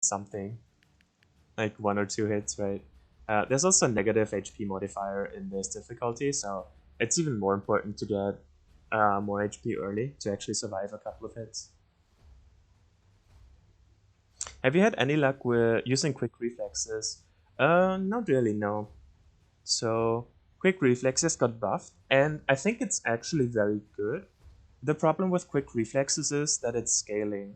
something, like 1 or 2 hits, right? There's also a negative HP modifier in this difficulty, so it's even more important to get more HP early to actually survive a couple of hits. Have you had any luck with using quick reflexes? Not really, no. So, quick reflexes got buffed, and I think it's actually very good. The problem with quick reflexes is that it's scaling,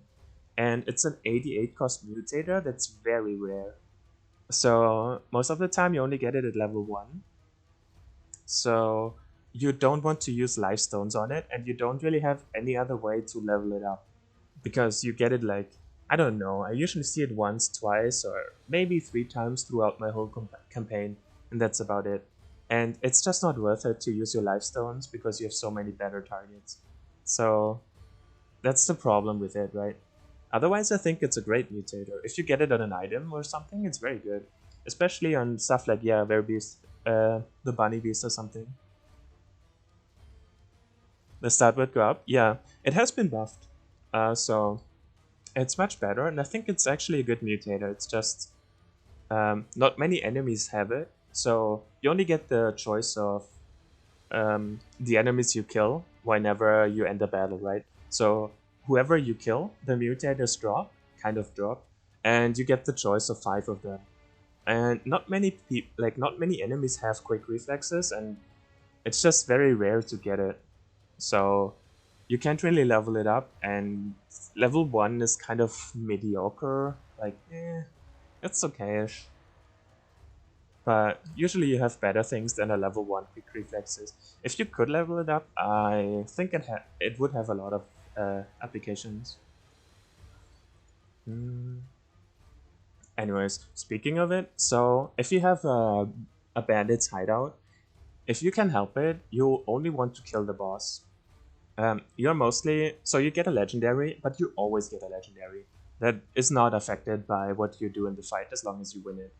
and it's an 88 cost mutator that's very rare. So, most of the time you only get it at level 1. So, you don't want to use life stones on it, and you don't really have any other way to level it up. Because you get it like, I don't know, I usually see it once, twice, or maybe 3 times throughout my whole campaign, and that's about it. And it's just not worth it to use your life stones because you have so many better targets. So that's the problem with it, right? Otherwise, I think it's a great mutator. If you get it on an item or something, it's very good. Especially on stuff like, yeah, Beast, the Bunny Beast or something. The stat would go up. Yeah, it has been buffed. So it's much better, and I think it's actually a good mutator. It's just not many enemies have it, so you only get the choice of the enemies you kill whenever you end a battle, right? So whoever you kill, the mutators drop, and you get the choice of 5 of them. And not many not many enemies have quick reflexes, and it's just very rare to get it. So you can't really level it up, and level 1 is kind of mediocre. Like, it's okay-ish. But usually you have better things than a level 1 quick reflexes. If you could level it up, I think it would have a lot of applications. Hmm. Anyways, speaking of it, so if you have a bandit's hideout, if you can help it, you only want to kill the boss. You're mostly, so you get a legendary, but you always get a legendary. That is not affected by what you do in the fight as long as you win it.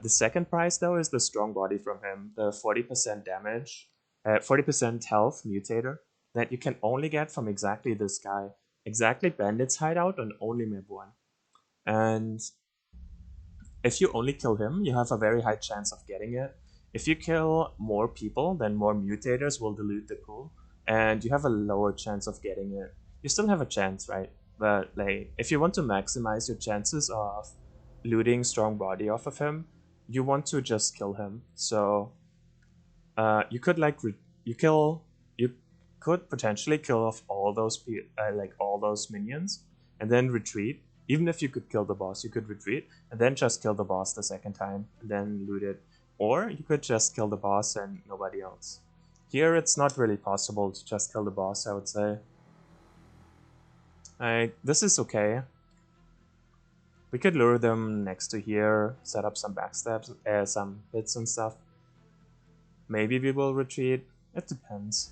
The second prize though is the strong body from him, the 40% damage, 40% health mutator that you can only get from exactly this guy, exactly Bandit's hideout on only map 1. And if you only kill him, you have a very high chance of getting it. If you kill more people, then more mutators will dilute the pool, and you have a lower chance of getting it. You still have a chance, right? But like, if you want to maximize your chances of looting strong body off of him, you want to just kill him. So you could you could potentially kill off all those all those minions and then retreat. Even if you could kill the boss, you could retreat and then just kill the boss the second time and then loot it. Or you could just kill the boss and nobody else. Here it's not really possible to just kill the boss, I would say. This is okay. We could lure them next to here, set up some backstabs, some hits and stuff. Maybe we will retreat. It depends.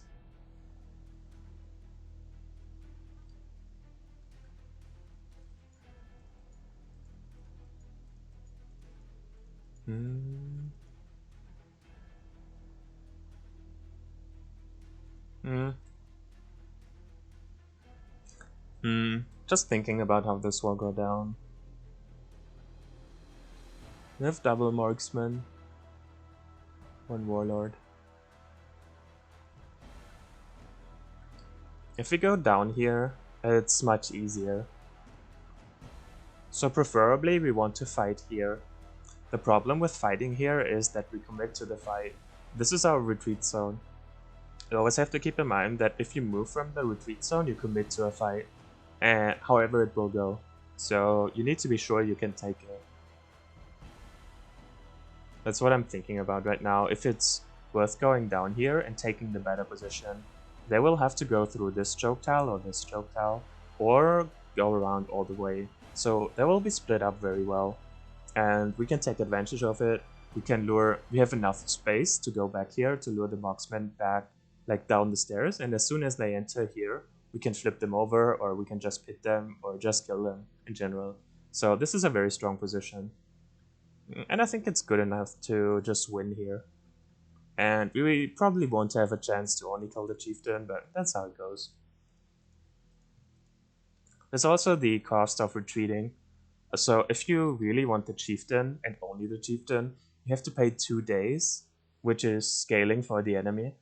Hmm. Hmm. Hmm. Just thinking about how this will go down. We have double marksman, one warlord. If we go down here, it's much easier. So preferably we want to fight here. The problem with fighting here is that we commit to the fight. This is our retreat zone. You always have to keep in mind that if you move from the retreat zone, you commit to a fight, and however it will go. So you need to be sure you can take it. That's what I'm thinking about right now. If it's worth going down here and taking the better position, they will have to go through this choke tile or this choke tile, or go around all the way. So they will be split up very well, and we can take advantage of it. We have enough space to go back here to lure the marksmen back, like down the stairs, and as soon as they enter here, we can flip them over, or we can just pit them, or just kill them in general. So this is a very strong position. And I think it's good enough to just win here. And we probably won't have a chance to only kill the chieftain, but that's how it goes. There's also the cost of retreating. So if you really want the chieftain and only the chieftain, you have to pay 2 days, which is scaling for the enemy.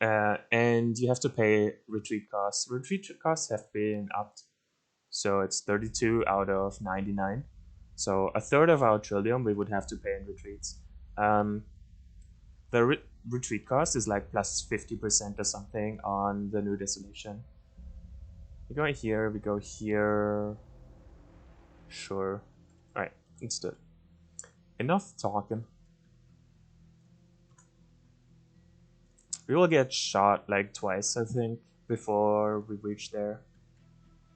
And you have to pay retreat costs. Retreat costs have been upped, so it's 32 out of 99. So a third of our trillium we would have to pay in retreats. The retreat cost is like plus 50% or something on the new Desolation. We go here, we go here. Sure. Alright, let's do it. Enough talking. We will get shot like twice, I think, before we reach there.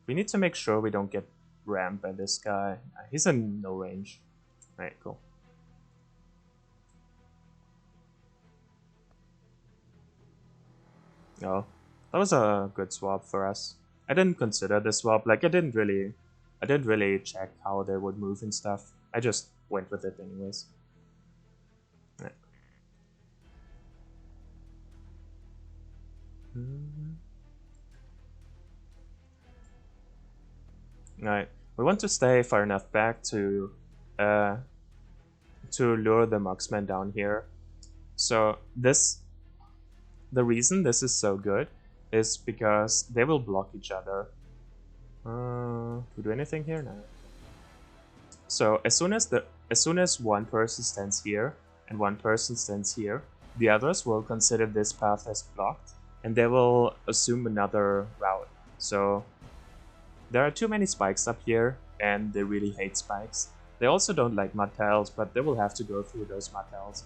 We need to make sure we don't get rammed by this guy. He's in no range. Alright, cool. Oh, that was a good swap for us. I didn't consider this swap. Like I didn't really check how they would move and stuff. I just went with it anyways. Right. Right. We want to stay far enough back to lure the marksman down here. So the reason this is so good is because they will block each other. Do we do anything here? No. So as soon as one person stands here and one person stands here, the others will consider this path as blocked, and they will assume another route. So there are too many spikes up here, and they really hate spikes. They also don't like mud tiles, but they will have to go through those mud tiles.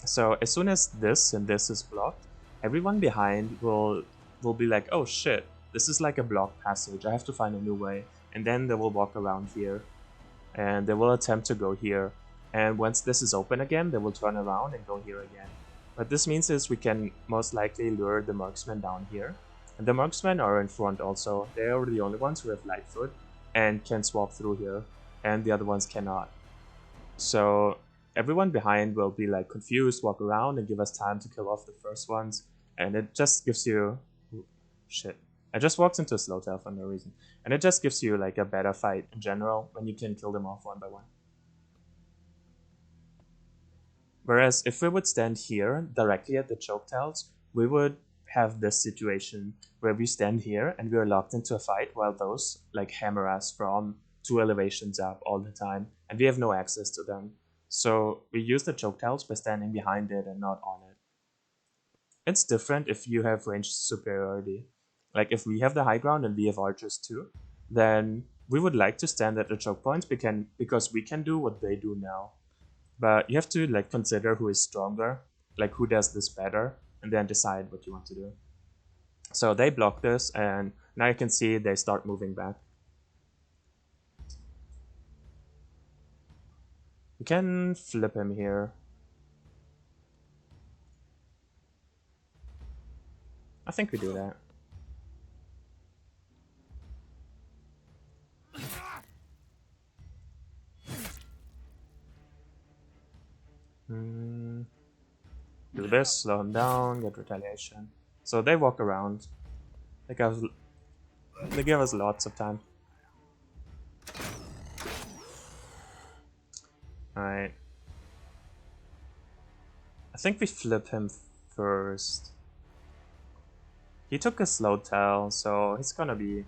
So as soon as this and this is blocked, everyone behind will be like, oh shit, this is like a blocked passage, I have to find a new way. And then they will walk around here, and they will attempt to go here. And once this is open again, they will turn around and go here again. What this means is we can most likely lure the marksmen down here. And the marksmen are in front also. They are the only ones who have Lightfoot and can swap through here, and the other ones cannot. So everyone behind will be like confused, walk around, and give us time to kill off the first ones. And it just gives you... Shit. I just walked into a slow tail for no reason. And it just gives you like a better fight in general when you can kill them off one by one. Whereas if we would stand here directly at the choke tiles, we would have this situation where we stand here and we are locked into a fight while those like hammer us from 2 elevations up all the time, and we have no access to them. So we use the choke tiles by standing behind it and not on it. It's different if you have range superiority. Like if we have the high ground and we have archers too, then we would like to stand at the choke points because we can do what they do now. But you have to like consider who is stronger, like who does this better, and then decide what you want to do. So they block this, and now you can see they start moving back. We can flip him here. I think we do that. Do this, slow him down, get retaliation. So they walk around. They give us lots of time. Alright. I think we flip him first. He took a slow tail, so it's gonna be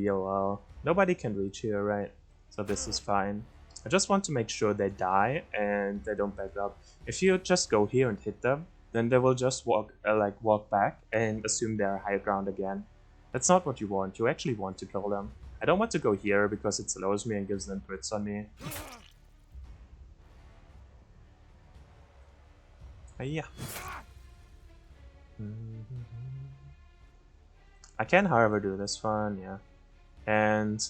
a while. Nobody can reach here, right? So this is fine. I just want to make sure they die and they don't back up. If you just go here and hit them, then they will just walk back and assume they're high ground again. That's not what you want. You actually want to kill them. I don't want to go here because it slows me and gives them crits on me. Yeah. I can, however, do this one, yeah. And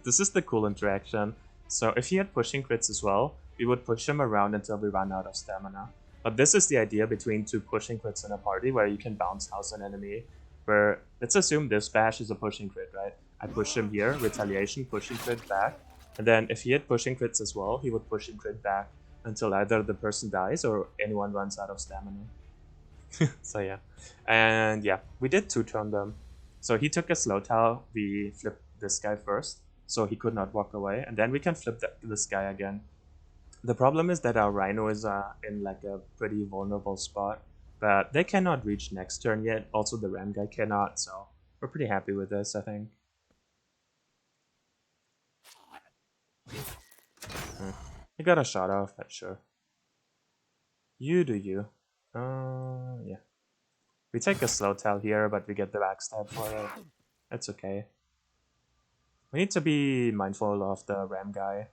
this is the cool interaction. So if he had pushing crits as well, we would push him around until we run out of stamina. But this is the idea between 2 pushing crits in a party where you can bounce house an enemy. Where, let's assume this bash is a pushing crit, right? I push him here, retaliation, pushing crit back. And then if he had pushing crits as well, he would pushing crit back until either the person dies or anyone runs out of stamina. So yeah. And yeah, we did 2-turn them. So he took a slow tail, we flipped this guy first. so he could not walk away, and then we can flip this guy again. The problem is that our Rhino is in like a pretty vulnerable spot, but they cannot reach next turn yet. Also, the Ram guy cannot, so we're pretty happy with this, I think. He got a shot off, but sure. You do you. Yeah. We take a slow tail here, but we get the backstab for it. That's okay. We need to be mindful of the Ram guy.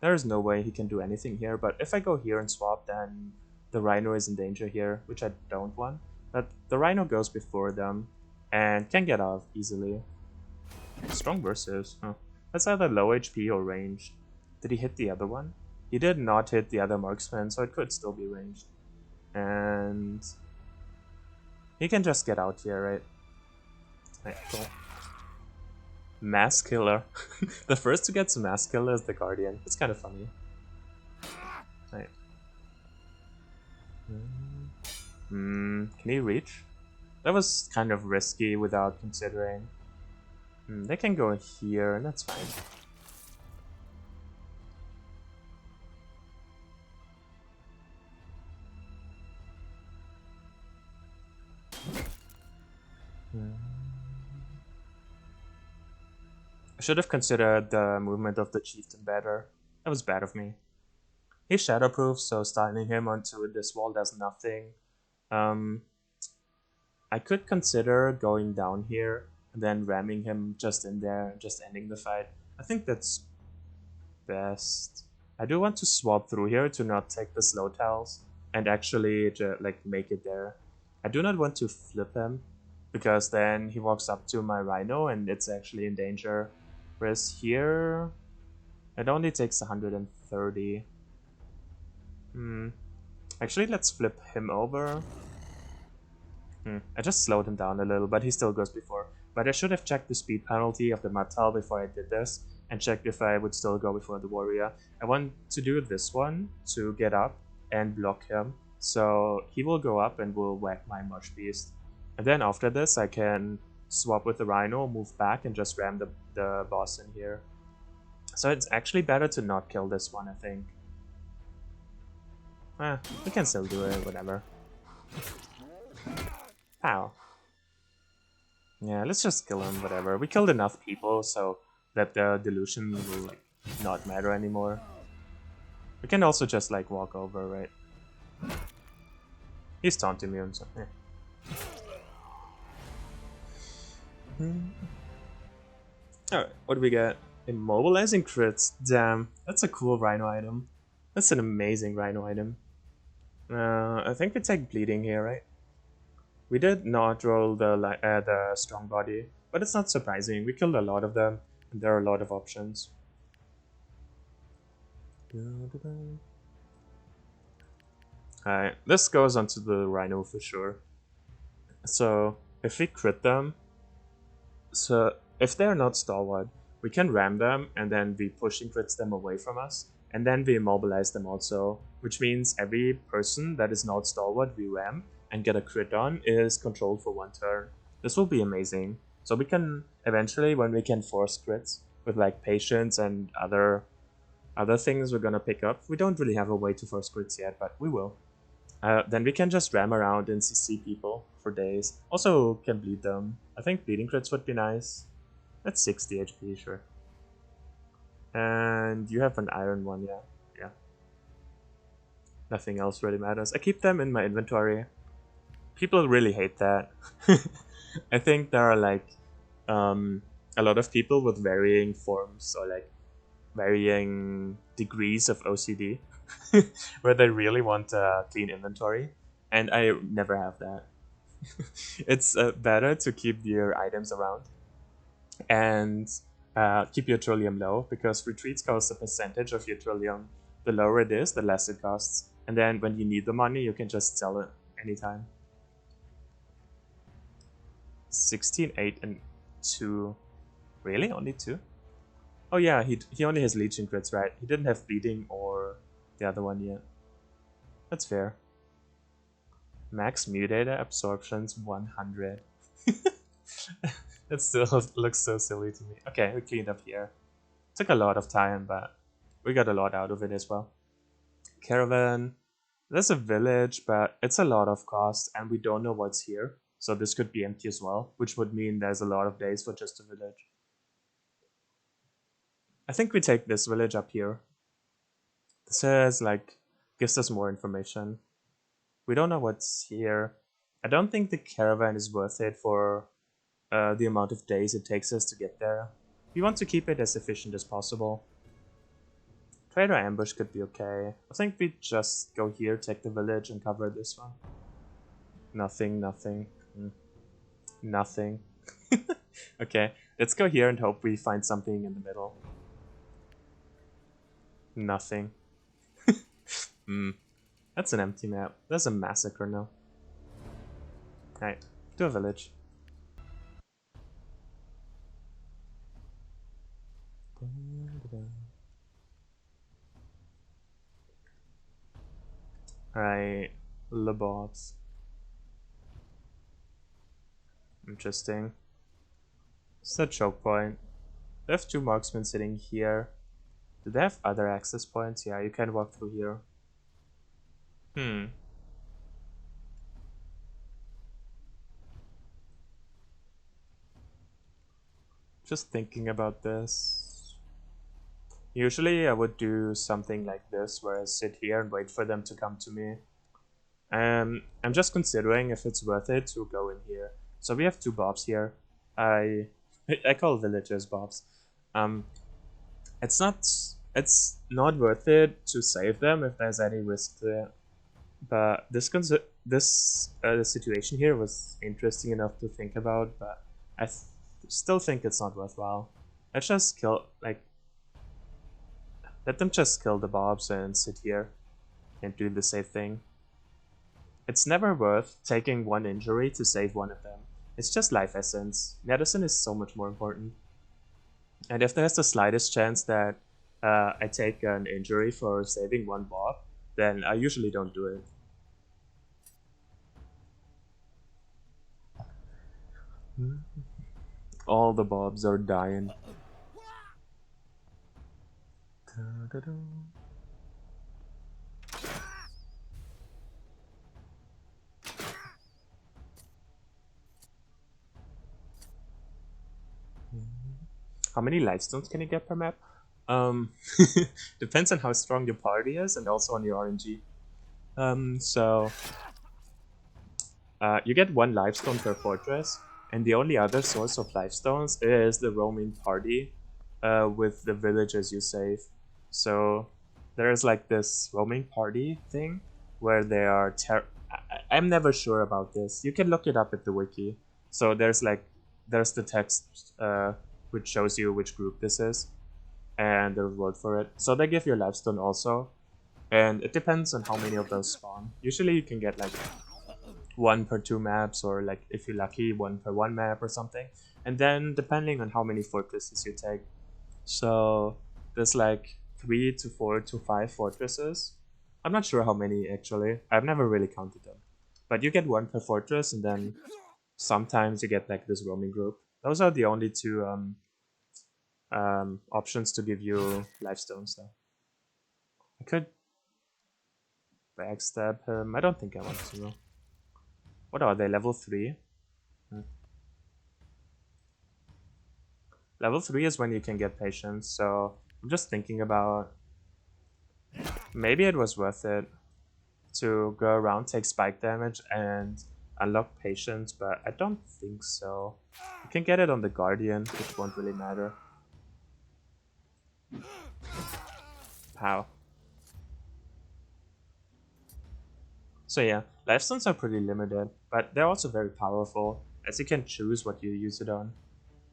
There is no way he can do anything here, but if I go here and swap, then the Rhino is in danger here, which I don't want. But the Rhino goes before them, and can get off easily. Strong versus. Huh. That's either low HP or ranged. Did he hit the other one? He did not hit the other marksman, so it could still be ranged. And he can just get out here, right? Right, cool. Mass Killer. The first to get to Mass Killer is the Guardian. It's kind of funny. Right. Can he reach? That was kind of risky without considering. They can go here, and that's fine. I should have considered the movement of the chieftain better. That was bad of me. He's shadowproof, so stunning him onto this wall does nothing. I could consider going down here and then ramming him just in there, just ending the fight. I think that's best. I do want to swap through here to not take the slow tiles and actually like make it there. I do not want to flip him because then he walks up to my Rhino and it's actually in danger. Whereas here, it only takes 130. Actually, let's flip him over. I just slowed him down a little, but he still goes before. But I should have checked the speed penalty of the Matal before I did this, and checked if I would still go before the warrior. I want to do this one to get up and block him, so he will go up and will whack my Marsh Beast. And then after this, I can swap with the Rhino, move back, and just ram the boss in here. So it's actually better to not kill this one, I think. We can still do it, whatever. Ow. Yeah, let's just kill him, whatever. We killed enough people so that the delusion will like not matter anymore. We can also just like walk over, right? He's taunt immune, so yeah. Alright, what do we get? Immobilizing crits. Damn, that's a cool Rhino item. That's an amazing Rhino item. I think we take bleeding here, right? We did not roll the strong body, but it's not surprising. We killed a lot of them, and there are a lot of options. Alright, this goes onto the Rhino for sure. So, if we crit them, so if they're not stalwart, we can ram them, and then we pushing crits them away from us, and then we immobilize them also, which means every person that is not stalwart we ram and get a crit on is controlled for 1 turn. This will be amazing. So we can eventually, when we can force crits with like patience and other things we're gonna pick up. We don't really have a way to force crits yet, but we will. Then we can just ram around and CC people for days. Also can bleed them. I think bleeding crits would be nice. That's 60 HP, sure. And you have an iron one, yeah. Yeah. Nothing else really matters. I keep them in my inventory. People really hate that. I think there are like a lot of people with varying forms or like varying degrees of OCD where they really want a clean inventory, and I never have that. It's better to keep your items around and keep your trillium low, because retreats cost a percentage of your trillium. The lower it is, the less it costs, and then when you need the money, you can just sell it anytime. 16, 8, and 2. Really? Only 2? Oh yeah, he only has Legion crits, right? He didn't have Bleeding or the other one yet. That's fair. Max Mutator absorptions 100. It still looks so silly to me. Okay, we cleaned up here. Took a lot of time, but we got a lot out of it as well. Caravan. There's a village, but it's a lot of cost, and we don't know what's here. So this could be empty as well, which would mean there's a lot of days for just a village. I think we take this village up here. This is like gives us more information. We don't know what's here. I don't think the caravan is worth it for the amount of days it takes us to get there. We want to keep it as efficient as possible. Trader ambush could be okay. I think we just go here, take the village, and cover this one. Nothing, nothing, nothing. Okay, let's go here and hope we find something in the middle. Nothing. That's an empty map. There's a massacre now. Alright, to a village. Alright, Lebobs. Interesting. It's a choke point. They have 2 marksmen sitting here. Do they have other access points? Yeah, you can walk through here. Just thinking about this. Usually I would do something like this where I sit here and wait for them to come to me. I'm just considering if it's worth it to go in here. So we have 2 bobs here. I call villagers bobs. It's not worth it to save them if there's any risk there. But this situation here was interesting enough to think about, but I still think it's not worthwhile. Let's just let them just kill the bobs and sit here and do the safe thing. It's never worth taking 1 injury to save one of them. It's just life essence. Medicine is so much more important. And if there's the slightest chance that I take an injury for saving 1 bob, then I usually don't do it. All the bobs are dying. How many lifestones can you get per map? Depends on how strong your party is and also on your RNG. You get 1 lifestone per fortress, and the only other source of lifestones is the roaming party with the villages you save. So there's like this roaming party thing where they are I'm never sure about this. You can look it up at the wiki. So there's the text which shows you which group this is and the reward for it. So they give you a lifestone also, and it depends on how many of those spawn. Usually you can get like 1 per 2 maps, or like if you're lucky 1 per 1 map or something, and then depending on how many fortresses you take. So there's like 3 to 4 to 5 fortresses. I'm not sure how many actually. I've never really counted them, but you get 1 per fortress, and then sometimes you get like this roaming group. Those are the only 2 options to give you lifestones though. I could backstab him. I don't think I want to. What are they, level 3? Level 3 is when you can get patience, so I'm just thinking about maybe it was worth it to go around, take spike damage, and unlock patience, but I don't think so. You can get it on the Guardian, which won't really matter. How? So yeah, lifestones are pretty limited, but they're also very powerful, as you can choose what you use it on.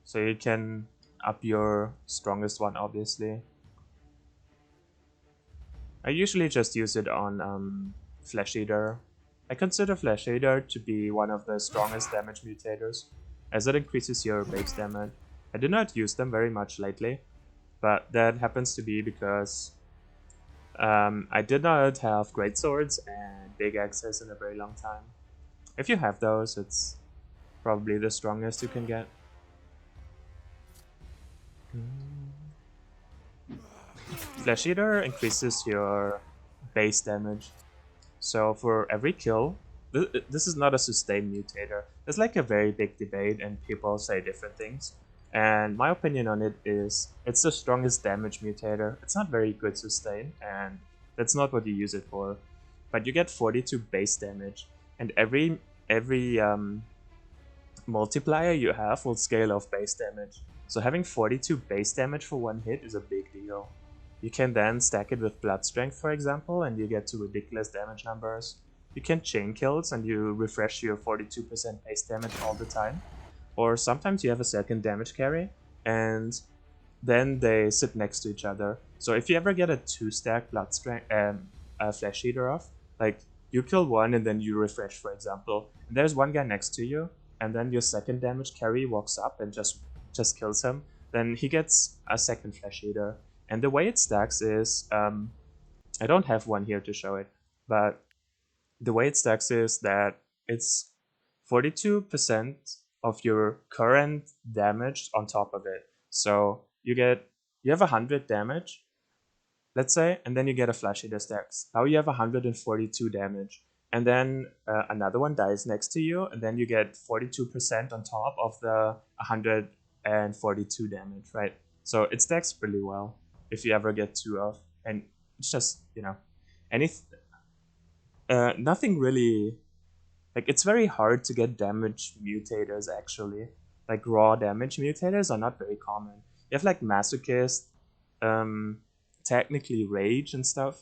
So you can up your strongest one, obviously. I usually just use it on Flesh Eater. I consider Flesh Eater to be one of the strongest damage mutators, as it increases your base damage. I do not use them very much lately, but that happens to be because I did not have great swords and big axes in a very long time. If you have those, it's probably the strongest you can get. Flesh Eater increases your base damage. So for every kill, this is not a sustained mutator. There's like a very big debate and people say different things. And my opinion on it is it's the strongest damage mutator. It's not very good sustain and that's not what you use it for. But you get 42 base damage and every multiplier you have will scale off base damage. So having 42 base damage for one hit is a big deal. You can then stack it with blood strength, for example, and you get to ridiculous damage numbers. You can chain kills and you refresh your 42% base damage all the time. Or sometimes you have a second damage carry and then they sit next to each other. So if you ever get a 2-stack blood strength flesh eater off, like you kill one and then you refresh, for example, and there's one guy next to you, and then your second damage carry walks up and just kills him, then he gets a second flesh eater. And the way it stacks is, I don't have one here to show it, but the way it stacks is that it's 42% of your current damage on top of it. So you have 100 damage, let's say, and then you get a flesh eater stacks. Now you have 142 damage. And then another one dies next to you, and then you get 42% on top of the 142 damage, right? So it stacks pretty well if you ever get two of. And it's just, nothing really... Like, it's very hard to get damage mutators, actually. Like, raw damage mutators are not very common. You have, like, Masochist, technically Rage and stuff.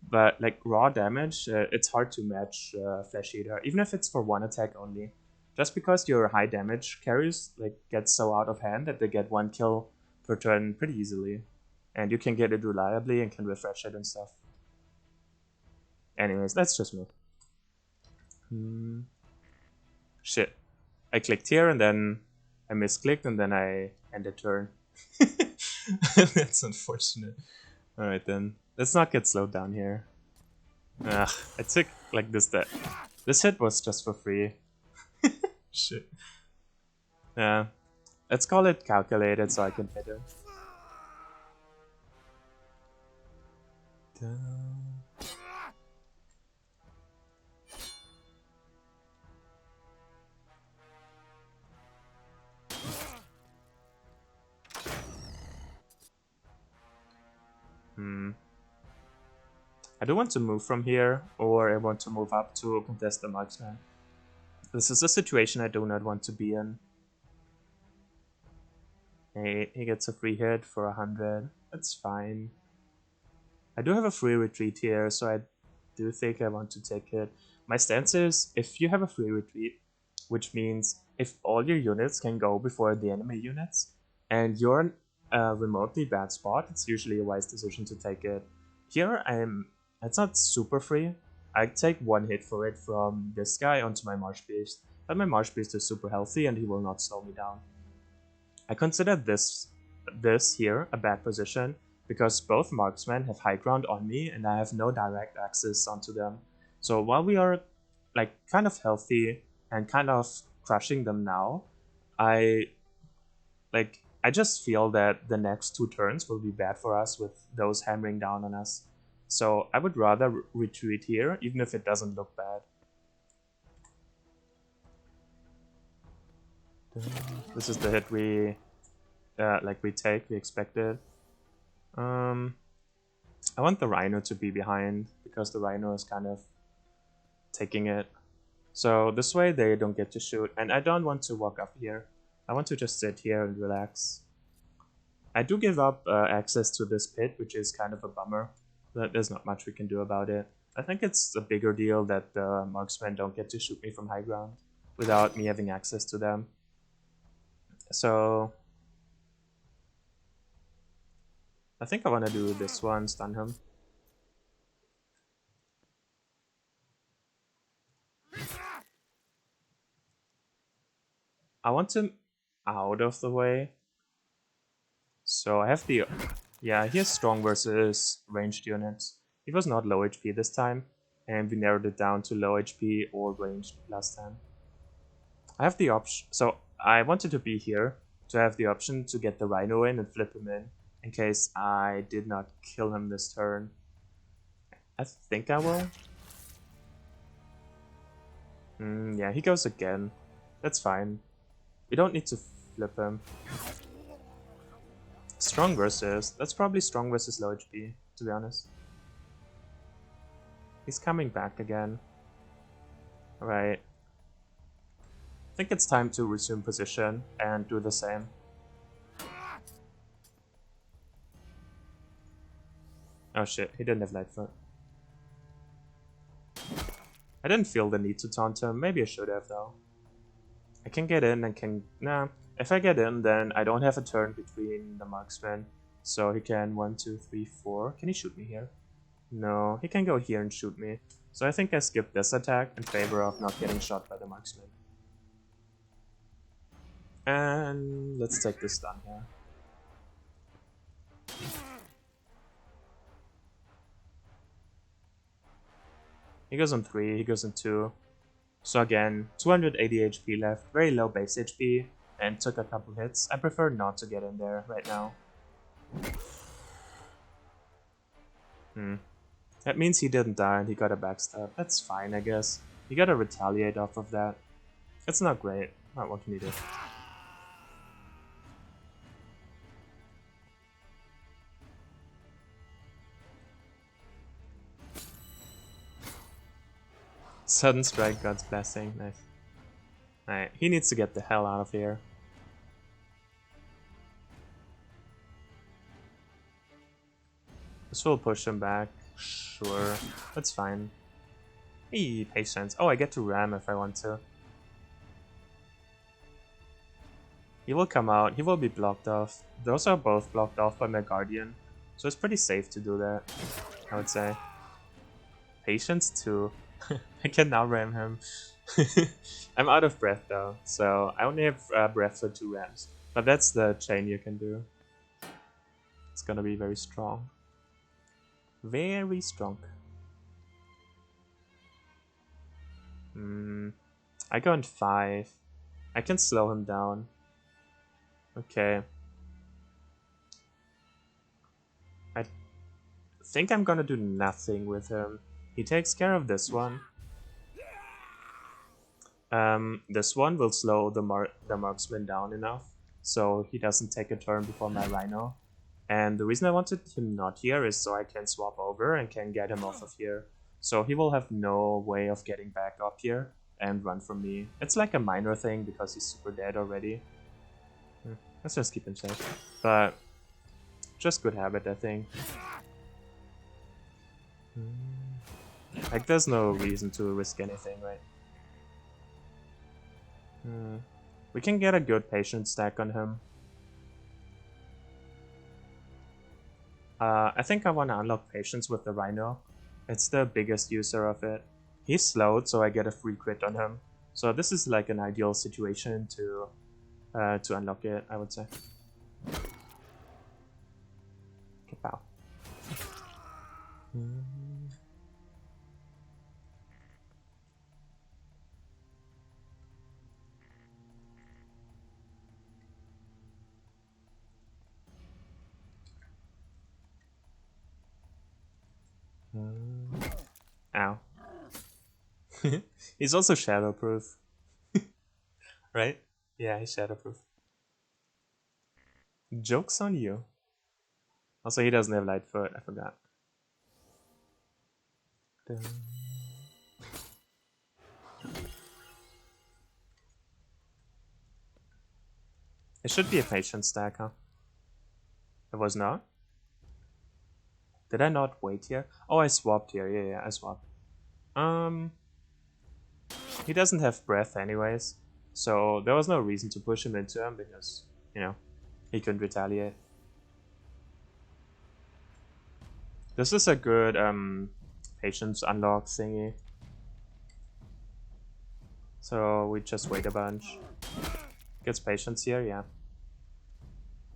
But like raw damage, it's hard to match Flesh Eater, even if it's for one attack only. Just because your high damage carries like get so out of hand that they get one kill per turn pretty easily, and you can get it reliably and can refresh it and stuff. Anyways, that's just me. Shit, I clicked here and then I misclicked and then I ended turn. That's unfortunate. All right then. Let's not get slowed down here. Ugh, I took like this hit was just for free. Shit. Yeah. Let's call it calculated so I can hit him. I do want to move from here, or I want to move up to contest the marksman. This is a situation I do not want to be in. He gets a free hit for 100. That's fine. I do have a free retreat here, so I do think I want to take it. My stance is, if you have a free retreat, which means if all your units can go before the enemy units, and you're in a remotely bad spot, it's usually a wise decision to take it. Here, it's not super free. I take one hit for it from this guy onto my Marsh Beast, but my Marsh Beast is super healthy and he will not slow me down. I consider this here a bad position, because both marksmen have high ground on me and I have no direct access onto them. So while we are like kind of healthy and kind of crushing them now, I just feel that the next 2 turns will be bad for us with those hammering down on us. So I would rather retreat here, even if it doesn't look bad. This is the hit we expected. I want the Rhino to be behind, because the Rhino is kind of taking it. So this way they don't get to shoot, and I don't want to walk up here. I want to just sit here and relax. I do give up access to this pit, which is kind of a bummer. But there's not much we can do about it. I think it's a bigger deal that the marksmen don't get to shoot me from high ground without me having access to them. So I think I want to do this one, stun him. I want him out of the way. So I have the... Yeah, he has strong versus ranged units. He was not low HP this time, and we narrowed it down to low HP or ranged last time. I have the option... So I wanted to be here, to have the option to get the Rhino in and flip him in case I did not kill him this turn. I think I will. Yeah, he goes again. That's fine. We don't need to flip him. Strong versus. That's probably strong versus low HP, to be honest. He's coming back again. Alright. I think it's time to resume position and do the same. Oh shit, he didn't have Lightfoot. I didn't feel the need to taunt him. Maybe I should have though. I can get in and can... Nah. If I get in, then I don't have a turn between the marksmen. So he can 1, 2, 3, 4. Can he shoot me here? No, he can go here and shoot me. So I think I skip this attack in favor of not getting shot by the marksman. And let's take this stun here. He goes on 3, he goes on 2. So again, 280 HP left, very low base HP, and took a couple hits. I prefer not to get in there right now. That means he didn't die and he got a backstab. That's fine, I guess. You gotta retaliate off of that. It's not great, but what can you do? Sudden strike, God's blessing, nice. Alright, he needs to get the hell out of here. This will push him back, sure, that's fine. Hey, patience. Oh, I get to ram if I want to. He will come out, he will be blocked off. Those are both blocked off by my guardian, so it's pretty safe to do that, I would say. Patience too. I can now ram him. I'm out of breath though, so I only have breath for 2 rams. But that's the chain you can do. It's gonna be very strong. Very strong. I go on 5. I can slow him down. Okay. I think I'm gonna do nothing with him. He takes care of this one. This one will slow the marksman down enough, so he doesn't take a turn before my Rhino. And the reason I wanted him not here is so I can swap over and can get him off of here. So he will have no way of getting back up here and run from me. It's like a minor thing because he's super dead already. Let's just keep him safe. But just good habit, I think. Like, there's no reason to risk anything, right? We can get a good patience stack on him. I think I want to unlock patience with the Rhino. It's the biggest user of it. He's slowed, so I get a free crit on him. So this is like an ideal situation to unlock it, I would say. Kapow. Ow. He's also shadowproof. Right? Yeah, he's shadowproof. Joke's on you. Also, he doesn't have Lightfoot, I forgot. It should be a patience stack, huh? It was not? Did I not wait here? Oh, I swapped here. Yeah, I swapped. He doesn't have breath anyways, so there was no reason to push him into him because, you know, he couldn't retaliate. This is a good patience unlock thingy. So we just wait a bunch. Gets patience here, yeah.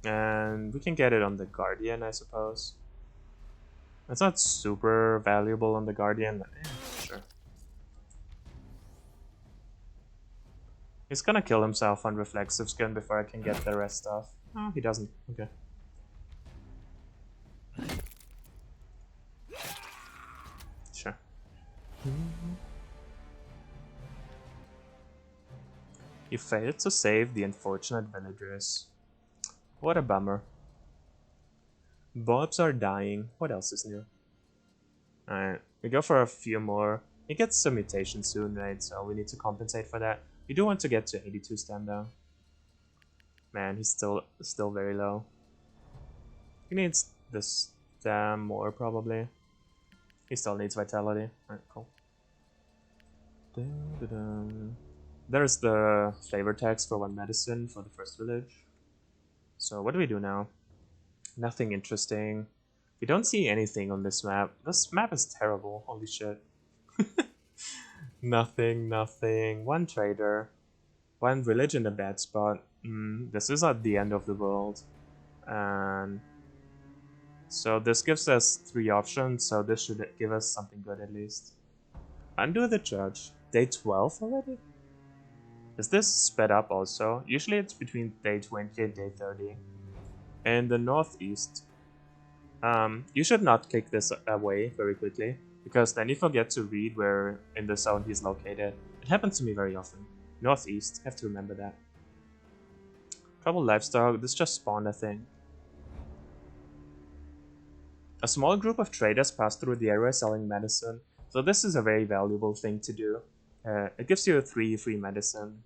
And we can get it on the Guardian, I suppose. It's not super valuable on the Guardian, but sure. He's gonna kill himself on reflexive skin before I can get the rest off. Oh, he doesn't. Okay. Sure. You failed to save the unfortunate villagers. What a bummer. Bobs are dying. What else is new? Alright, we go for a few more. He gets some mutation soon, right? So we need to compensate for that. We do want to get to 82 stam though. Man, he's still very low. He needs this stam more probably. He still needs vitality. Alright, cool. There's the flavor text for one medicine for the first village. So what do we do now? Nothing interesting. We don't see anything on this map. This map is terrible. Holy shit. Nothing. One trader. One village in a bad spot. This is at the end of the world. And so this gives us 3 options, so this should give us something good at least. Undo the judge. Day 12 already? Is this sped up also? Usually it's between day 20 and day 30. In the northeast, you should not kick this away very quickly, because then you forget to read where in the zone he's located. It happens to me very often. Northeast, have to remember that. Troubled livestock, this just spawned a thing. A small group of traders pass through the area selling medicine, so this is a very valuable thing to do. It gives you 3 free medicine.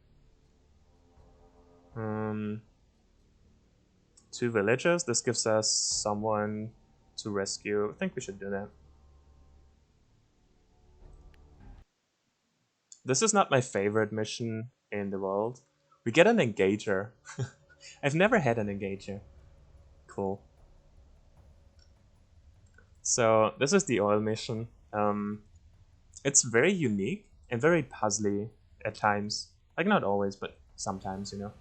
2 villages, this gives us someone to rescue. I think we should do that. This is not my favorite mission in the world. We get an engager. I've never had an engager. Cool. So this is the oil mission. It's very unique and very puzzly at times. Like not always, but sometimes, you know.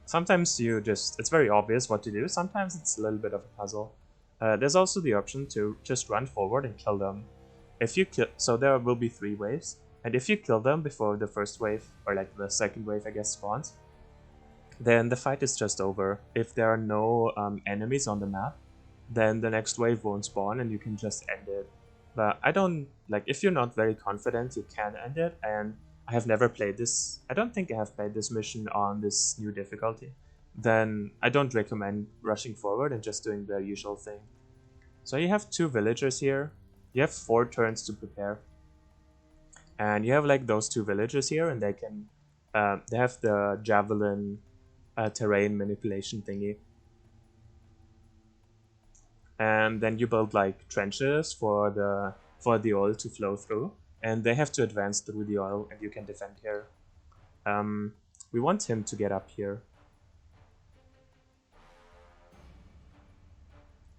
Sometimes it's very obvious what to do. Sometimes it's a little bit of a puzzle. There's also the option to just run forward and kill them. If you kill, so there will be 3 waves, and if you kill them before the first wave, or like the second wave, I guess, spawns, then the fight is just over. If there are no enemies on the map, then the next wave won't spawn and you can just end it. But I don't, like, if you're not very confident, you can end it, and I have never played this. I don't think I have played this mission on this new difficulty. Then I don't recommend rushing forward and just doing the usual thing. So you have 2 villagers here. You have 4 turns to prepare. And you have like those 2 villagers here, and they can, they have the javelin terrain manipulation thingy. And then you build like trenches for the oil to flow through, and they have to advance through the oil, and you can defend here. We want him to get up here.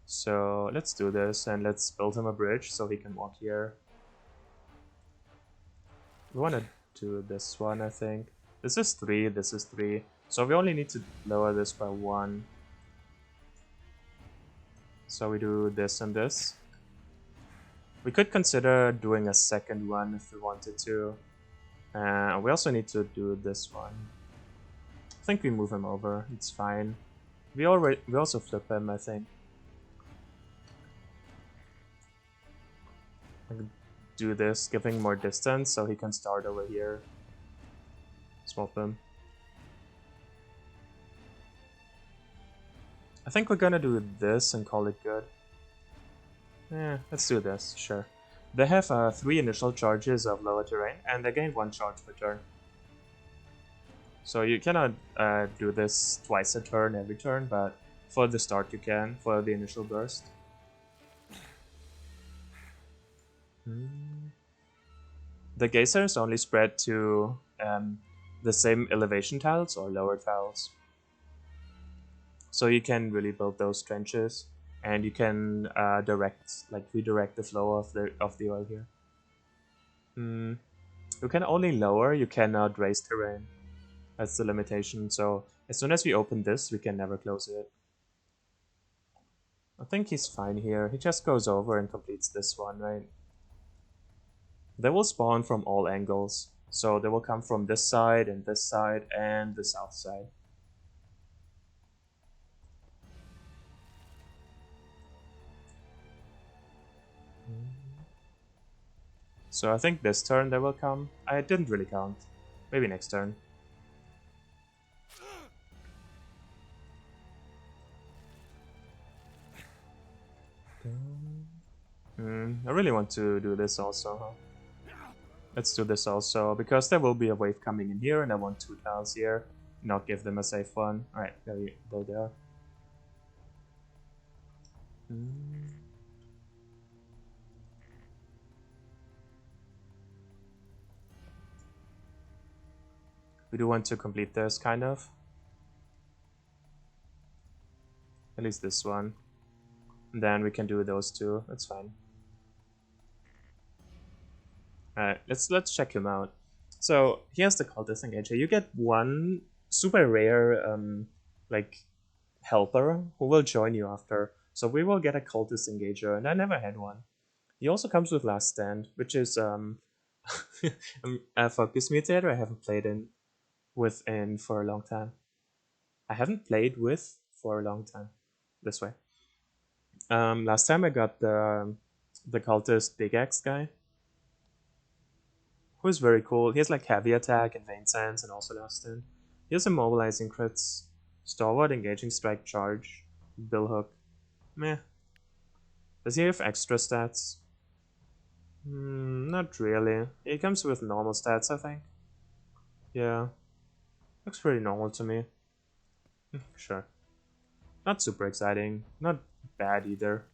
So let's do this, and let's build him a bridge so he can walk here. We want to do this one, I think. This is 3, this is 3. So we only need to lower this by 1. So we do this and this. We could consider doing a second one if we wanted to. We also need to do this one. I think we move him over, it's fine. We also flip him, I think. I could do this, giving more distance so he can start over here. Swap him. I think we're gonna do this and call it good. Let's do this, sure. They have 3 initial charges of lower terrain, and they gain 1 charge per turn. So you cannot do this twice a turn every turn, but for the start you can, for the initial burst. The geysers only spread to the same elevation tiles or lower tiles. So you can really build those trenches, and you can redirect the flow of the oil here. You can only lower, you cannot raise terrain. That's the limitation, so as soon as we open this, we can never close it. I think he's fine here. He just goes over and completes this one, right? They will spawn from all angles. So they will come from this side and this side and the south side. So I think this turn they will come. I didn't really count. Maybe next turn. I really want to do this also, huh? Let's do this also, because there will be a wave coming in here, and I want 2 tiles here. Not give them a safe one. Alright, there they are. We do want to complete this, kind of. At least this one. And then we can do those two. That's fine. Alright, let's check him out. So here's the cultist engager. You get one super rare like helper who will join you after. So we will get a cultist engager, and I never had one. He also comes with last stand, which is fuck, this Mutator I haven't played in for a long time. I haven't played with for a long time. This way. Last time I got the cultist big axe guy, who is very cool. He has like heavy attack and vein sense and also last stand. He has immobilizing crits, stalwart, engaging strike, charge, bill hook. Meh. Does he have extra stats? Not really. He comes with normal stats, I think. Yeah. Looks pretty normal to me. Sure. Not super exciting. Not bad either.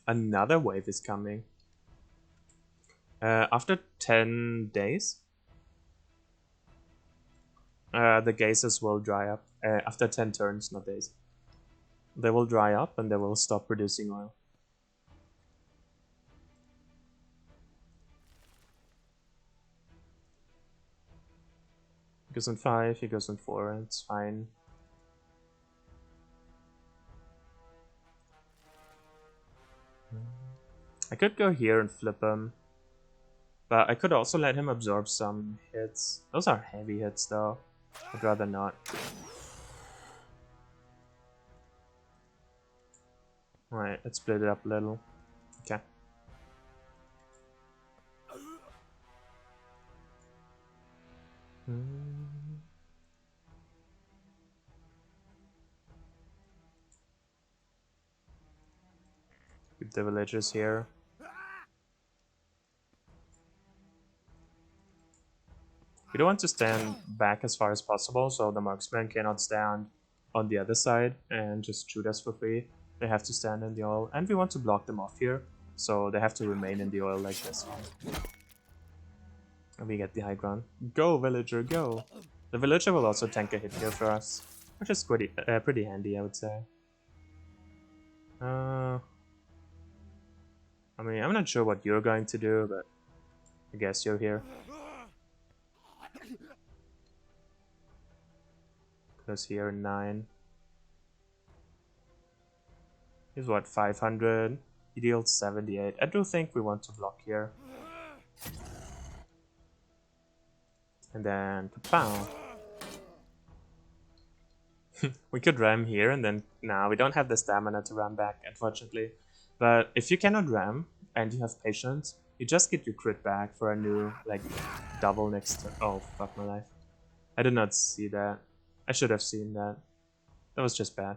Another wave is coming. After 10 days, the gases will dry up. After 10 turns, not days. They will dry up and they will stop producing oil. He goes on 5, he goes on 4, it's fine. I could go here and flip him. But I could also let him absorb some hits. Those are heavy hits though. I'd rather not. Alright, let's split it up a little. Okay. Keep the villagers here. We don't want to stand back as far as possible, so the marksman cannot stand on the other side and just shoot us for free. They have to stand in the oil, and we want to block them off here, so they have to remain in the oil like this one. And we get the high ground. Go, villager, go! The villager will also tank a hit here for us, which is pretty handy, I would say. I mean, I'm not sure what you're going to do, but I guess you're here. Goes here, 9. He's what, 500? He deals 78. I do think we want to block here. And then, pow. We could ram here and then, nah, we don't have the stamina to ram back, unfortunately. But if you cannot ram and you have patience, you just get your crit back for a new, like, double next turn. Oh, fuck my life. I did not see that. I should have seen that. That was just bad.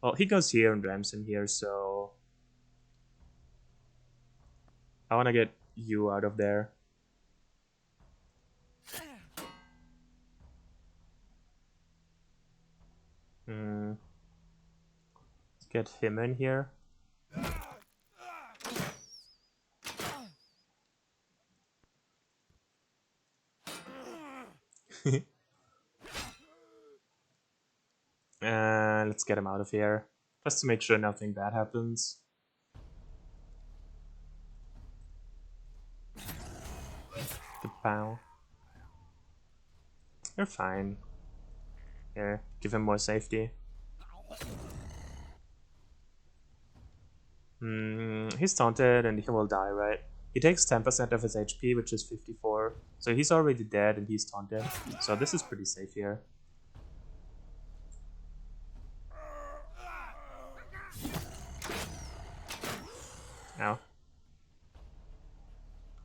Well, he goes here and rams in here, so I want to get you out of there. Let's get him in here. And let's get him out of here. Just to make sure nothing bad happens. Pow. You're fine. Here, give him more safety. He's taunted and he will die, right? He takes 10% of his HP, which is 54. So he's already dead and he's taunted. So this is pretty safe here. Ow.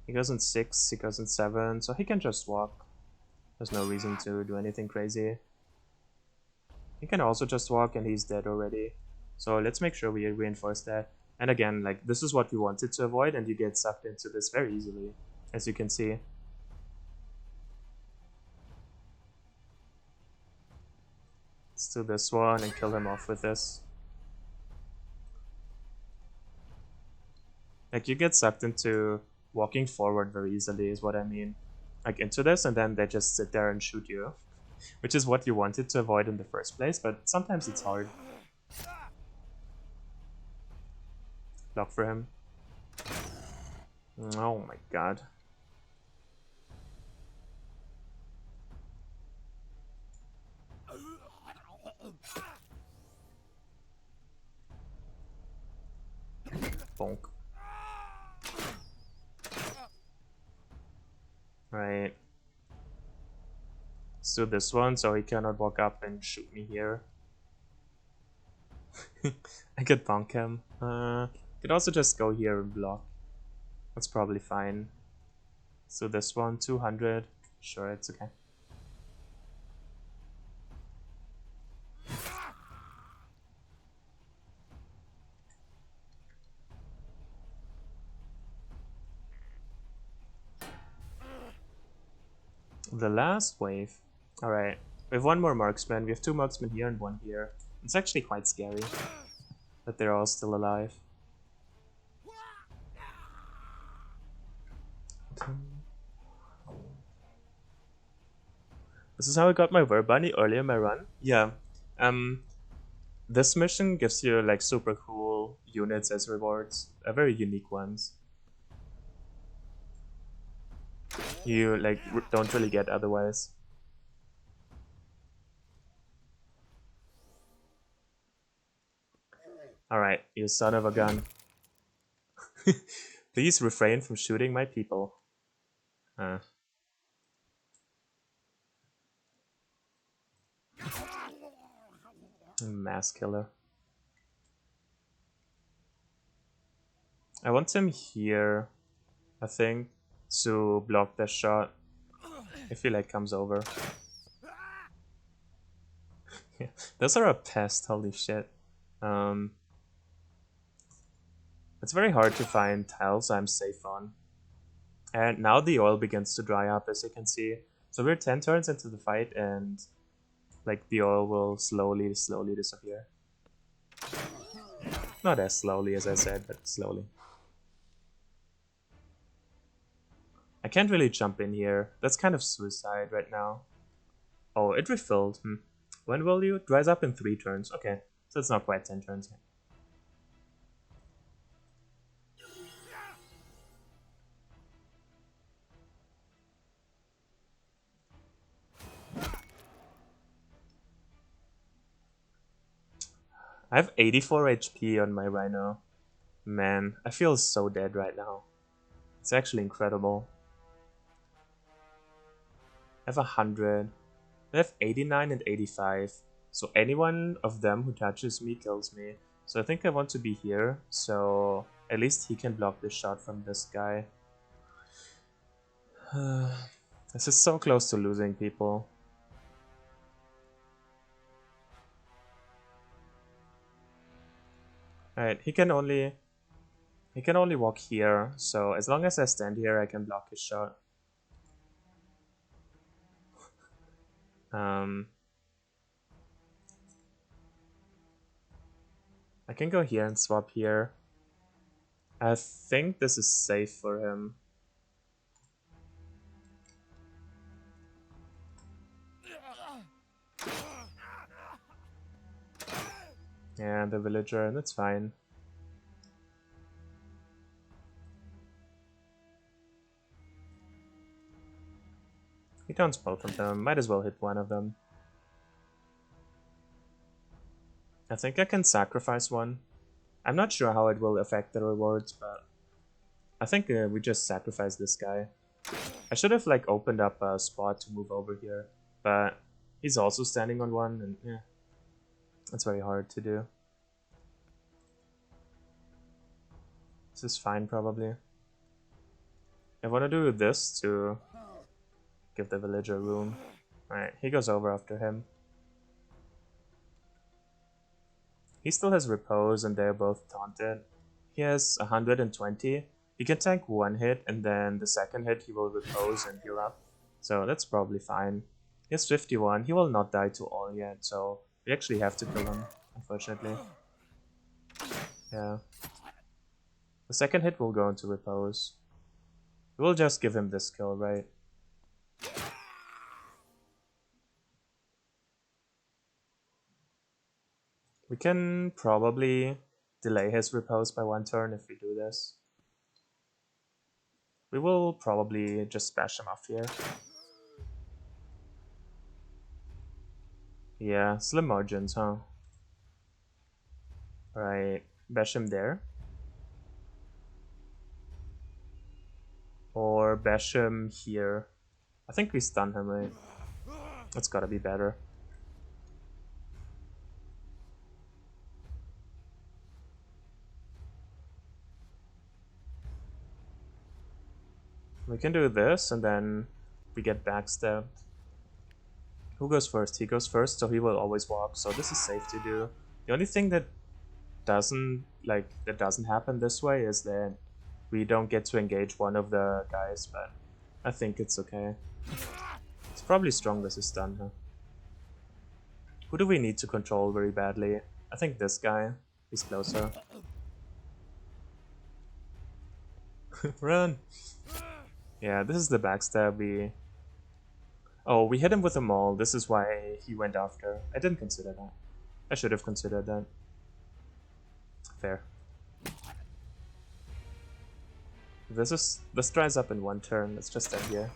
He goes in 6, he goes in 7, so he can just walk. There's no reason to do anything crazy. He can also just walk and he's dead already. So let's make sure we reinforce that. And again, like, this is what we wanted to avoid, and you get sucked into this very easily, as you can see. Let's do this one and kill him off with this. Like, you get sucked into walking forward very easily is what I mean. Like, into this, and then they just sit there and shoot you. Which is what you wanted to avoid in the first place, but sometimes it's hard. Block for him. Oh my god. Bonk. Right. Let's do this one so he cannot walk up and shoot me here. I could bonk him. Could also just go here and block. That's probably fine. So this one, 200. Sure, it's okay. The last wave. Alright. We have one more marksman. We have 2 marksmen here and 1 here. It's actually quite scary that they're all still alive. This is how I got my Were Bunny earlier in my run. Yeah. This mission gives you like super cool units as rewards. Very unique ones. You like don't really get otherwise. Alright, you son of a gun. Please refrain from shooting my people. Mass killer. I want him here, I think, to block the shot if he like comes over. Yeah, those are a pest, holy shit. It's very hard to find tiles I'm safe on. And now the oil begins to dry up, as you can see. So we're 10 turns into the fight, and like the oil will slowly disappear. Not as slowly as I said, but slowly. I can't really jump in here. That's kind of suicide right now. Oh, it refilled. When will you? Dries up in 3 turns. Okay, so it's not quite 10 turns yet. I have 84 HP on my Rhino. Man, I feel so dead right now. It's actually incredible. I have 100. I have 89 and 85. So any one of them who touches me kills me. So I think I want to be here, so at least he can block this shot from this guy. This is so close to losing people. Alright, he can only walk here, so as long as I stand here I can block his shot. I can go here and swap here. I think this is safe for him. Yeah, the villager, that's fine. He taunts both of them, might as well hit one of them. I think I can sacrifice one. I'm not sure how it will affect the rewards, but I think we just sacrifice this guy. I should have like opened up a spot to move over here, but he's also standing on one, and yeah, that's very hard to do. This is fine probably. I want to do this to give the villager room. Alright, he goes over after him. He still has repose and they're both taunted. He has 120. He can tank one hit and then the second hit he will repose and heal up. So that's probably fine. He has 51. He will not die to all yet, so we actually have to kill him, unfortunately. Yeah. The second hit will go into repose. We'll just give him this kill, right? We can probably delay his repose by one turn if we do this. We will probably just bash him off here. Yeah, slim margins, huh? Right, bash him there. Or bash him here. I think we stun him, right? That's gotta be better. We can do this and then we get backstabbed. Who goes first? He goes first, so he will always walk, so this is safe to do. The only thing that doesn't happen this way is that we don't get to engage one of the guys, but I think it's okay. It's probably strong versus stun, huh? Who do we need to control very badly? I think this guy. He's closer. Run! Yeah, this is the backstab we... Oh, we hit him with a maul. This is why he went after. I didn't consider that. I should have considered that. Fair. This dries up in one turn. Let's just end here.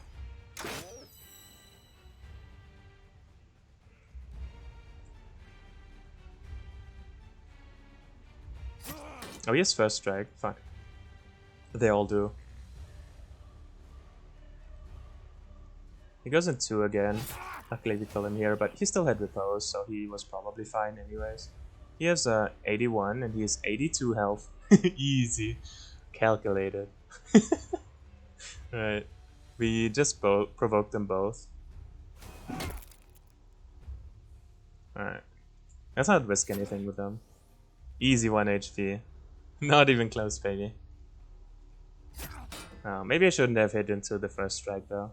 Oh, he has first strike. Fuck. They all do. He goes in 2 again. Luckily we kill him here, but he still had repose, so he was probably fine anyways. He has 81 and he has 82 health. Easy. Calculated. Right. We just provoked them both. Alright. Let's not risk anything with them. Easy 1 HP. Not even close, baby. Oh, maybe I shouldn't have hit into the first strike though.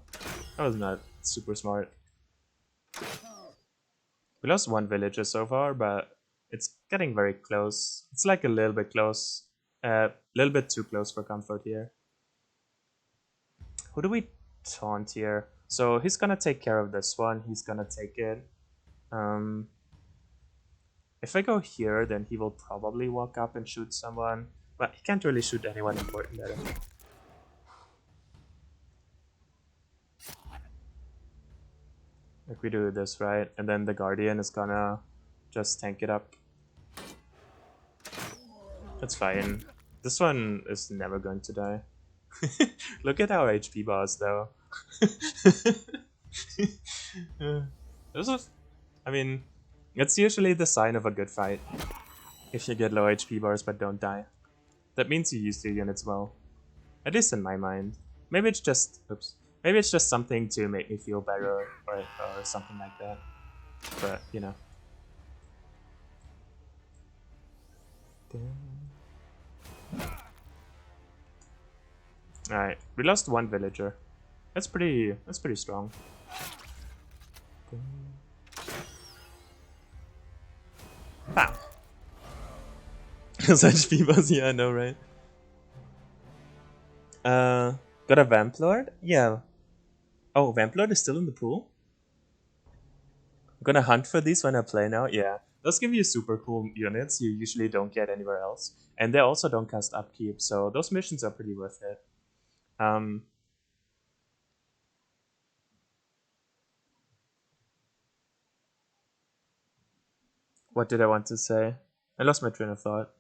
That was not super smart. We lost 1 villager so far, but it's getting very close. It's like a little bit close. A little bit too close for comfort here. Who do we taunt here? So he's gonna take care of this one. He's gonna take it. If I go here, then he will probably walk up and shoot someone. But he can't really shoot anyone important there. Like we do this, right? And then the Guardian is gonna just tank it up. That's fine. This one is never going to die. Look at our HP bars though. I mean, it's usually the sign of a good fight. If you get low HP bars but don't die. That means you use your units well. At least in my mind. Maybe it's just... Oops. Maybe it's just something to make me feel better or something like that. But, you know. Alright, we lost 1 villager. That's pretty strong. Bam! Such peoples, yeah, I know, right? Got a Vamp Lord? Yeah. Oh, Vamp Lord is still in the pool? I'm gonna hunt for these when I play now, yeah. Those give you super cool units you usually don't get anywhere else. And they also don't cast upkeep, so those missions are pretty worth it. What did I want to say? I lost my train of thought.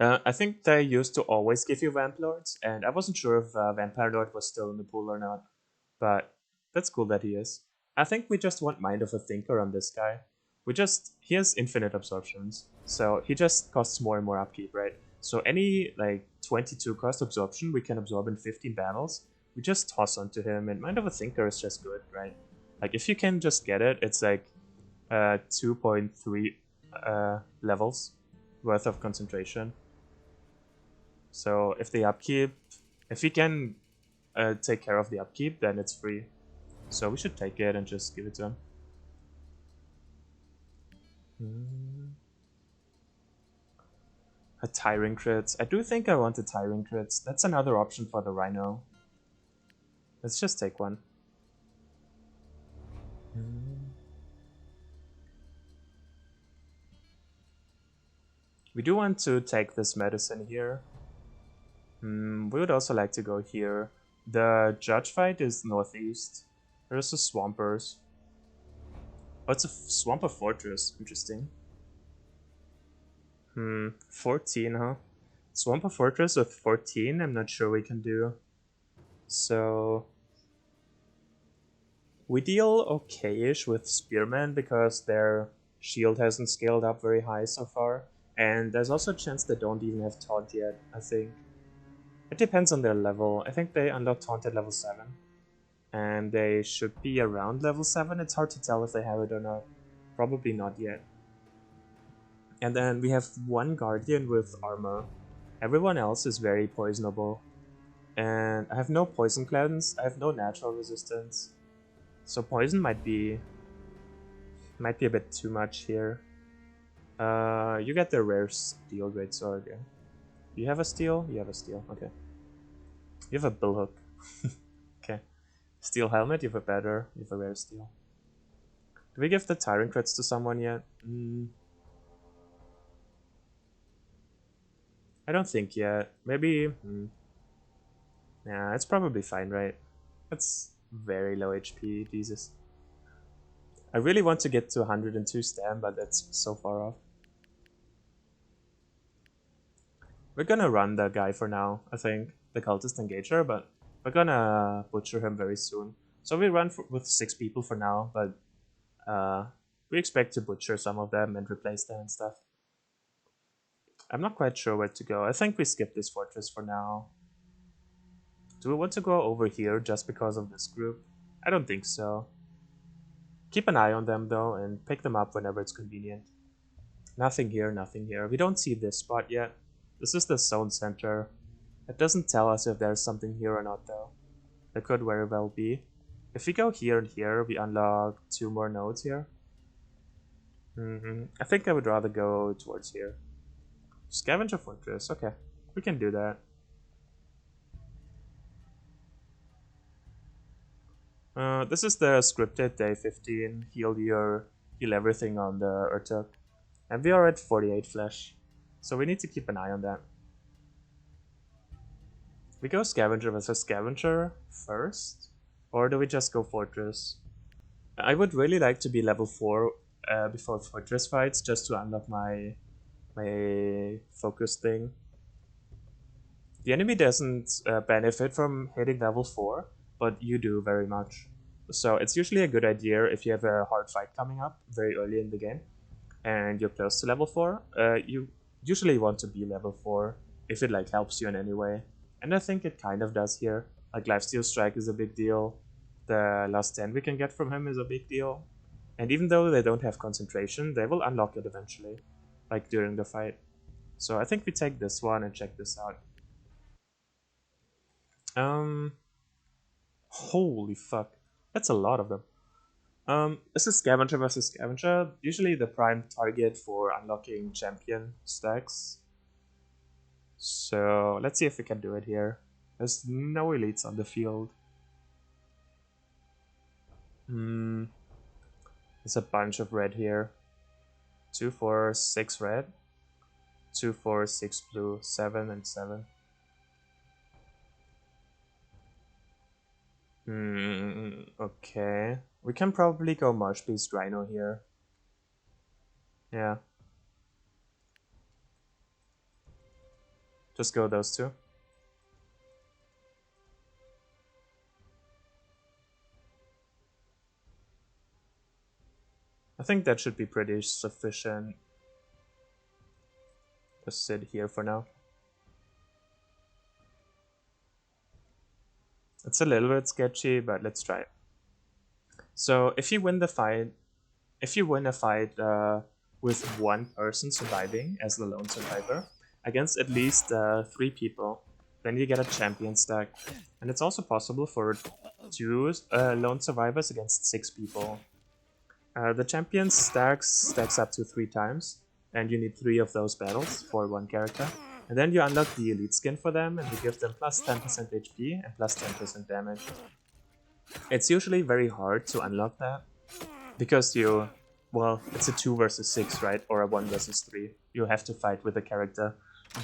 I think they used to always give you Vamp Lords, and I wasn't sure if Vampire Lord was still in the pool or not. But that's cool that he is. I think we just want Mind of a Thinker on this guy. He has infinite absorptions, so he just costs more and more upkeep, right? So any, like, 22 cost absorption we can absorb in 15 battles, we just toss onto him, and Mind of a Thinker is just good, right? Like, if you can just get it, it's like 2.3 levels worth of concentration. So if the upkeep, if he can take care of the upkeep, then it's free. So we should take it and just give it to him. A Tiring Crits. I do think I want a Tiring Crits. That's another option for the Rhino. Let's just take one. We do want to take this medicine here. We would also like to go here. The judge fight is northeast. There's a Swampers. Oh, it's a Swamper Fortress. Interesting. 14, huh? Swamper Fortress with 14, I'm not sure we can do. So we deal okay-ish with Spearmen because their shield hasn't scaled up very high so far. And there's also a chance they don't even have Taunt yet, I think. It depends on their level. I think they unlock Taunt at level 7. And they should be around level 7. It's hard to tell if they have it or not. Probably not yet. And then we have one Guardian with armor. Everyone else is very poisonable. And I have no poison cleanse, I have no natural resistance. So poison might be a bit too much here. You get the rare steel greatsword, yeah. You have a steel? You have a steel, okay. You have a billhook. Okay. Steel helmet, you have a better, you have a rare steel. Do we give the Tyrant crits to someone yet? I don't think yet. Maybe... Yeah, it's probably fine, right? That's very low HP, Jesus. I really want to get to 102 stam, but that's so far off. We're gonna run the guy for now, I think. The cultist engager, but we're gonna butcher him very soon. So we run with 6 people for now, but we expect to butcher some of them and replace them and stuff. I'm not quite sure where to go. I think we skip this fortress for now. Do we want to go over here just because of this group? I don't think so. Keep an eye on them though and pick them up whenever it's convenient. Nothing here, nothing here. We don't see this spot yet. This is the zone center. It doesn't tell us if there's something here or not though. There could very well be. If we go here and here, we unlock 2 more nodes here. I think I would rather go towards here. Scavenger Fortress, okay. We can do that. This is the scripted day 15. Heal everything on the Urtuk. And we are at 48 flesh. So we need to keep an eye on that. We go Scavenger versus Scavenger first? Or do we just go Fortress? I would really like to be level 4 before Fortress fights, just to unlock my focus thing. The enemy doesn't benefit from hitting level 4, but you do very much. So it's usually a good idea if you have a hard fight coming up very early in the game, and you're close to level 4, you usually want to be level 4 if it like helps you in any way. And I think it kind of does here. Like Lifesteal Strike is a big deal. The last 10 we can get from him is a big deal. And even though they don't have concentration, they will unlock it eventually, like during the fight. So I think we take this one and check this out. Holy fuck. That's a lot of them. This is Scavenger versus Scavenger. Usually the prime target for unlocking champion stacks. So let's see if we can do it here. There's no elites on the field. There's a bunch of red here. 2, 4, 6 red. 2, 4, 6 blue, 7 and 7. Okay. We can probably go Marsh Beast Rhino here. Yeah. Just go those two. I think that should be pretty sufficient. Just sit here for now. It's a little bit sketchy, but let's try it. So if you win the fight, if you win a fight with one person surviving as the lone survivor against at least 3 people, then you get a champion stack. And it's also possible for 2 lone survivors against 6 people. The champion stacks up to 3 times, and you need 3 of those battles for 1 character. And then you unlock the elite skin for them, and you give them plus 10% HP and plus 10% damage. It's usually very hard to unlock that, because well, it's a 2 versus 6, right? Or a 1 versus 3. You have to fight with a character.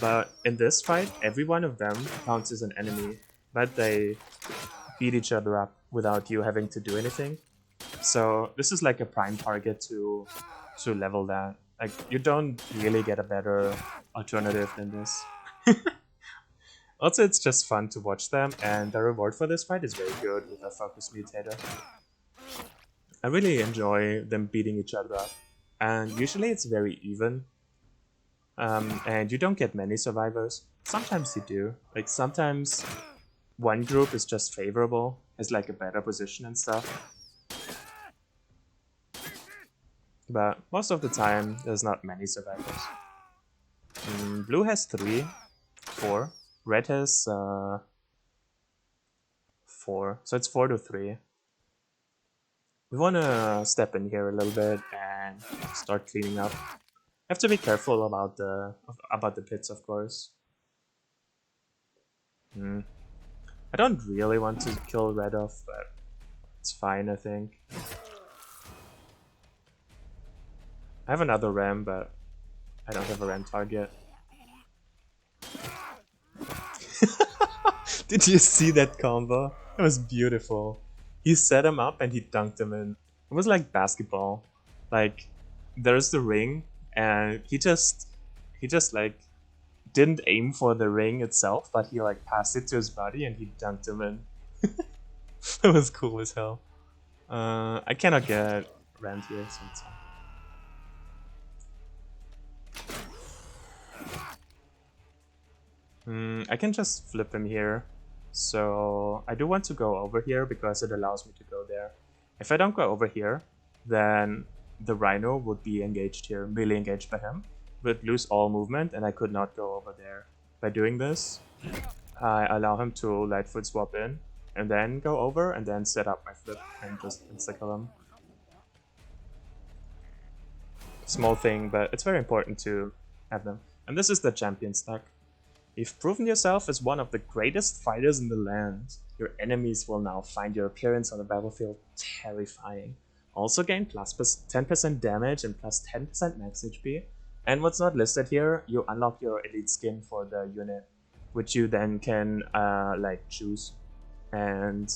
But in this fight, every one of them counts as an enemy, but they beat each other up without you having to do anything. So this is like a prime target to level that. Like, you don't really get a better alternative than this. Also, it's just fun to watch them, and the reward for this fight is very good with a focus mutator. I really enjoy them beating each other up, and usually it's very even. And you don't get many survivors. Sometimes you do. Like, sometimes one group is just favorable, has like a better position and stuff. But most of the time, there's not many survivors. Blue has 3, 4. Red has 4, so it's 4 to 3. We want to step in here a little bit and start cleaning up. Have to be careful about the pits, of course. I don't really want to kill Red off, but it's fine, I think. I have another ram, but I don't have a ram target. Did you see that combo? It was beautiful. He set him up and he dunked him in. It was like basketball. Like, there's the ring, and he just like didn't aim for the ring itself, but he like passed it to his body and he dunked him in. It was cool as hell. I cannot get rammed here, so it's fine. I can just flip him here. So I do want to go over here because it allows me to go there. If I don't go over here, then the Rhino would be engaged here, melee engaged by him, would lose all movement, and I could not go over there. By doing this, I allow him to Lightfoot swap in, and then go over, and then set up my flip and just insta-kill him. Small thing, but it's very important to have them. And this is the champion stack. You've proven yourself as one of the greatest fighters in the land. Your enemies will now find your appearance on the battlefield terrifying. Also gain plus 10% damage and plus 10% max HP. And what's not listed here, you unlock your elite skin for the unit, which you then can like choose. And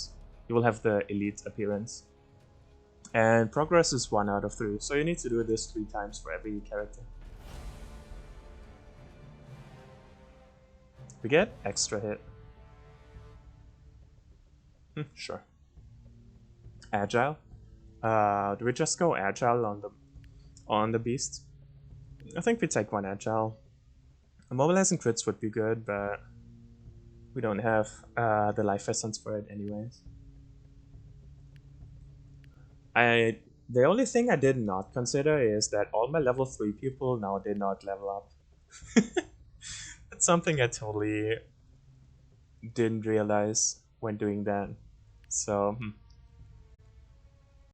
you will have the elite appearance. And progress is 1 out of 3, so you need to do this 3 times for every character. We get extra hit. Sure. Agile. Do we just go agile on the beast? I think we take 1 agile. Mobilizing crits would be good, but we don't have the life essence for it anyways. The only thing I did not consider is that all my level 3 people now did not level up. That's something I totally didn't realize when doing that. So